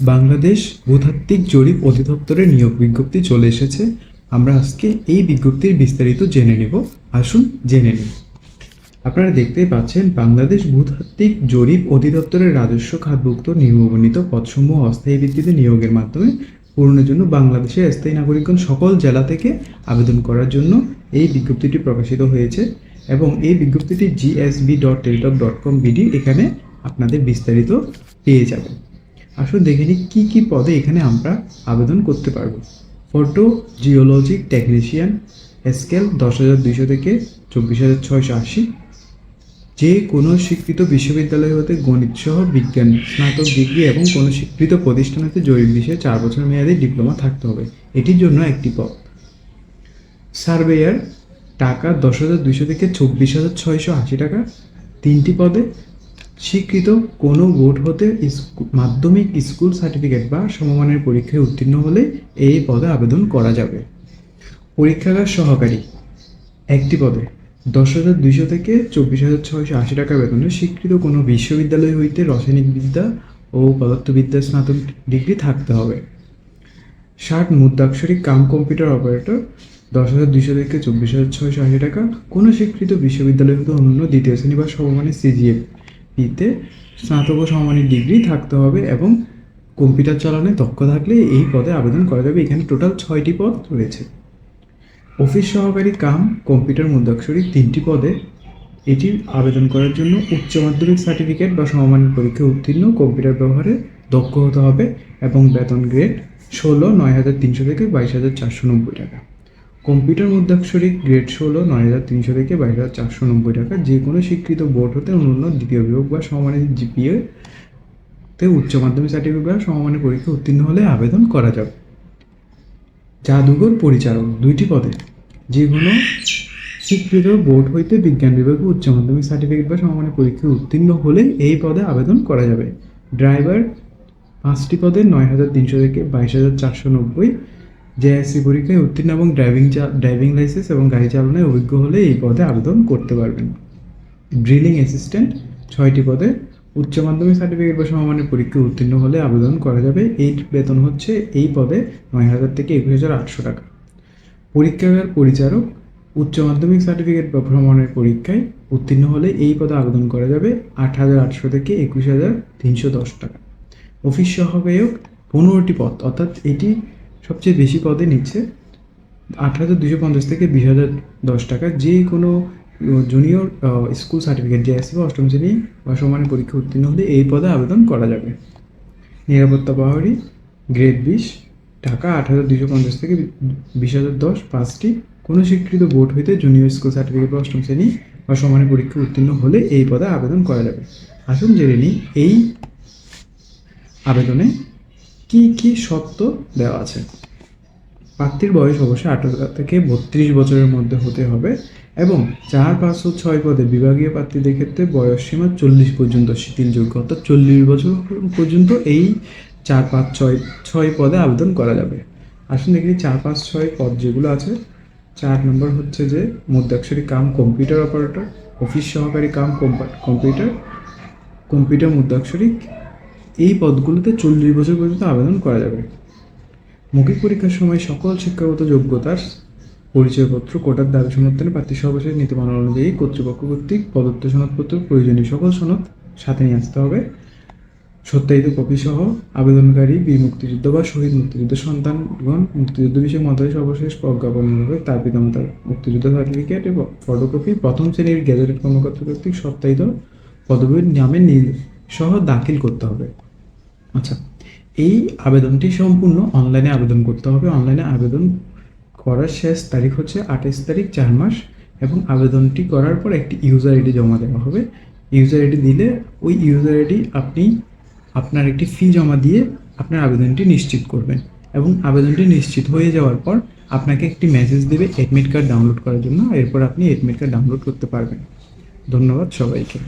বাংলাদেশ ভূতাত্ত্বিক জরিপ অধিদপ্তরের নিয়োগ বিজ্ঞপ্তি চলে এসেছে। আমরা আজকে এই বিজ্ঞপ্তির বিস্তারিত জেনে নেব। আসুন জেনে নিই। আপনারা দেখতেই পাচ্ছেন, বাংলাদেশ ভূতাত্ত্বিক জরিপ অধিদপ্তরের রাজস্ব খাতভুক্ত নিম্নবর্ণিত পদসমূহ অস্থায়ী ভিত্তিতে নিয়োগের মাধ্যমে পূরণের জন্য বাংলাদেশের স্থায়ী নাগরিকগণ সকল জেলা থেকে আবেদন করার জন্য এই বিজ্ঞপ্তিটি প্রকাশিত হয়েছে এবং এই বিজ্ঞপ্তিটি gsb.teletalk.com/bd এখানে আপনাদের বিস্তারিত পেয়ে যাবেন। আসুন দেখে নিই কী কী পদে এখানে আমরা আবেদন করতে পারবো। ফটো জিওলজিক টেকনিশিয়ান, স্কেল 10,200 থেকে 24,680। যে কোনো স্বীকৃত বিশ্ববিদ্যালয় হতে গণিতসহ বিজ্ঞান স্নাতক ডিগ্রি এবং কোনো স্বীকৃত প্রতিষ্ঠান হতে জরিপ বিষয়ে 4 বছর মেয়াদী ডিপ্লোমা থাকতে হবে। এটির জন্য একটি পদ। সার্ভেয়ার, টাকা 10,200 থেকে 24,680 টাকা, 3টি পদে। স্বীকৃত কোনো বোর্ড হতে মাধ্যমিক স্কুল সার্টিফিকেট বা সমমানের পরীক্ষায় উত্তীর্ণ হলে এই পদে আবেদন করা যাবে। পরীক্ষাগার সহকারী, একটি পদে 10,200 থেকে 24,680 টাকা বেতনে স্বীকৃত কোনো বিশ্ববিদ্যালয় হইতে রাসায়নিক বিদ্যা ও পদার্থবিদ্যা স্নাতক ডিগ্রি থাকতে হবে। 60 মুদ্রাক্ষরিক কাম কম্পিউটার অপারেটর, 10,200 থেকে 24,680 টাকা। কোনো স্বীকৃত বিশ্ববিদ্যালয় হতে অন্যান্য দ্বিতীয় শ্রেণী বা সমমানের সিজিপিতে স্নাতক ও সমমানের ডিগ্রি থাকতে হবে এবং কম্পিউটার চালানে দক্ষ থাকলে এই পদে আবেদন করা যাবে। এখানে টোটাল 6টি পদ রয়েছে। অফিস সহকারী কাম কম্পিউটার মুদ্রাক্ষরিক, 3টি পদে। এটি আবেদন করার জন্য উচ্চ মাধ্যমিক সার্টিফিকেট বা সমমানের পরীক্ষায় উত্তীর্ণ, কম্পিউটার ব্যবহারে দক্ষ হতে হবে এবং বেতন গ্রেড 16 9,300 থেকে 22,490 টাকা। কম্পিউটার মুদ্রাক্ষরিক গ্রেড 16 9,300 থেকে 22,490 টাকা। যে কোনো স্বীকৃত বোর্ড হতে অন্যান্য দ্বিতীয় বিভাগ বা সমমানের জিপিএতে উচ্চ মাধ্যমিক সার্টিফিকেট বা সমমানের পরীক্ষায় উত্তীর্ণ হলে আবেদন করা যাবে। জাদুঘর পরিচালক, 2টি পদে। যে কোনো স্বীকৃত বোর্ড হইতে বিজ্ঞান বিভাগে উচ্চ মাধ্যমিক সার্টিফিকেট বা সমমানের পরীক্ষায় উত্তীর্ণ হলে এই পদে আবেদন করা যাবে। ড্রাইভার, 5টি পদে, 9,300 থেকে 22,490। জেএসসি পরীক্ষায় উত্তীর্ণ এবং ড্রাইভিং লাইসেন্স এবং গাড়ি চালানোয় অভিজ্ঞ হলে এই পদে আবেদন করতে পারবেন। ড্রিলিং অ্যাসিস্ট্যান্ট, 6টি পদে। উচ্চ মাধ্যমিক সার্টিফিকেট বা সমমানের পরীক্ষায় উত্তীর্ণ হলে আবেদন করা যাবে। এই বেতন হচ্ছে এই পদে 9,000 থেকে 21,800 টাকা। পরীক্ষাগার পরিচারক, উচ্চ মাধ্যমিক সার্টিফিকেট বা সমমানের পরীক্ষায় উত্তীর্ণ হলে এই পদে আবেদন করা যাবে। 8,800 থেকে 21,310 টাকা। অফিস সহায়ক, 15টি পদ, অর্থাৎ এটি সবচেয়ে বেশি পদে নিচ্ছে। 8,250 থেকে 20,010 টাকা। যে কোনো জুনিয়র স্কুল সার্টিফিকেট জেএসসি বা অষ্টম শ্রেণী বা সমমানের পরীক্ষা উত্তীর্ণ হলে এই পদে আবেদন করা যাবে। নিরাপত্তা প্রহরী, গ্রেড 20, টাকা 8,250 থেকে 20,010, 5টি। কোনো স্বীকৃত বোর্ড হইতে জুনিয়র স্কুল সার্টিফিকেট বা অষ্টম শ্রেণী বা সমানের পরীক্ষা উত্তীর্ণ হলে এই পদে আবেদন করা যাবে। আসুন জেনে নিই এই আবেদনে কি কি শর্ত দেওয়া আছে। প্রার্থীর বয়স অবশ্যই 18 থেকে 32 বছরের মধ্যে হতে হবে এবং 4, 5 ও 6 পদে বিভাগীয় প্রার্থীদের ক্ষেত্রে বয়স সীমা 40 পর্যন্ত শিথিলযোগ্য, অর্থাৎ 40 বছর পর্যন্ত এই 4, 5, 6 পদে আবেদন করা যাবে। আসুন দেখি 4, 5, 6 পদ যেগুলো আছে। 4 নম্বর হচ্ছে যে মুদ্রাক্ষরিক কাম কম্পিউটার অপারেটর, অফিস সহকারী কাম কম্পিউটার মুদ্রাক্ষরিক। এই পদগুলোতে 40 বছর পর্যন্ত আবেদন করা যাবে। মৌখিক পরীক্ষার সময় সকল শিক্ষাগত যোগ্যতার পরিচয়পত্র, কোটার দাবি সমর্থনে প্রার্থী সর্বশেষ নীতিমালা অনুযায়ী কর্তৃপক্ষ কর্তৃক প্রদত্ত সনদপত্র, প্রয়োজনীয় সকল সনদ সাথে নিয়ে আসতে হবে। সত্যায়িত কপি সহ আবেদনকারী বীর মুক্তিযুদ্ধ বা শহীদ মুক্তিযুদ্ধের সন্তানগণ মুক্তিযুদ্ধ বিষয়ক মন্ত্রণালয় সর্বশেষ প্রজ্ঞাপন হবে তার পিতামাতার মুক্তিযুদ্ধ সার্টিফিকেট এবং ফটোকপি, প্রথম শ্রেণীর গেজেটেড কর্মকর্তা কর্তৃক সত্যায়িত পদবীর নামে সহ দাখিল করতে হবে। আচ্ছা, এই আবেদনটি সম্পূর্ণ অনলাইনে আবেদন করতে হবে। অনলাইনে আবেদন করার শেষ তারিখ হচ্ছে 28 তারিখ 4 মাস এবং আবেদনটি করার পর একটি ইউজার আইডি জমা দেওয়া হবে। ইউজার আইডি দিলে ওই ইউজার আইডি আপনি আপনার একটি ফি জমা দিয়ে আপনার আবেদনটি নিশ্চিত করবেন এবং আবেদনটি নিশ্চিত হয়ে যাওয়ার পর আপনাকে একটি মেসেজ দেবে অ্যাডমিট কার্ড ডাউনলোড করার জন্য। এরপর আপনি অ্যাডমিট কার্ড ডাউনলোড করতে পারবেন। ধন্যবাদ সবাইকে।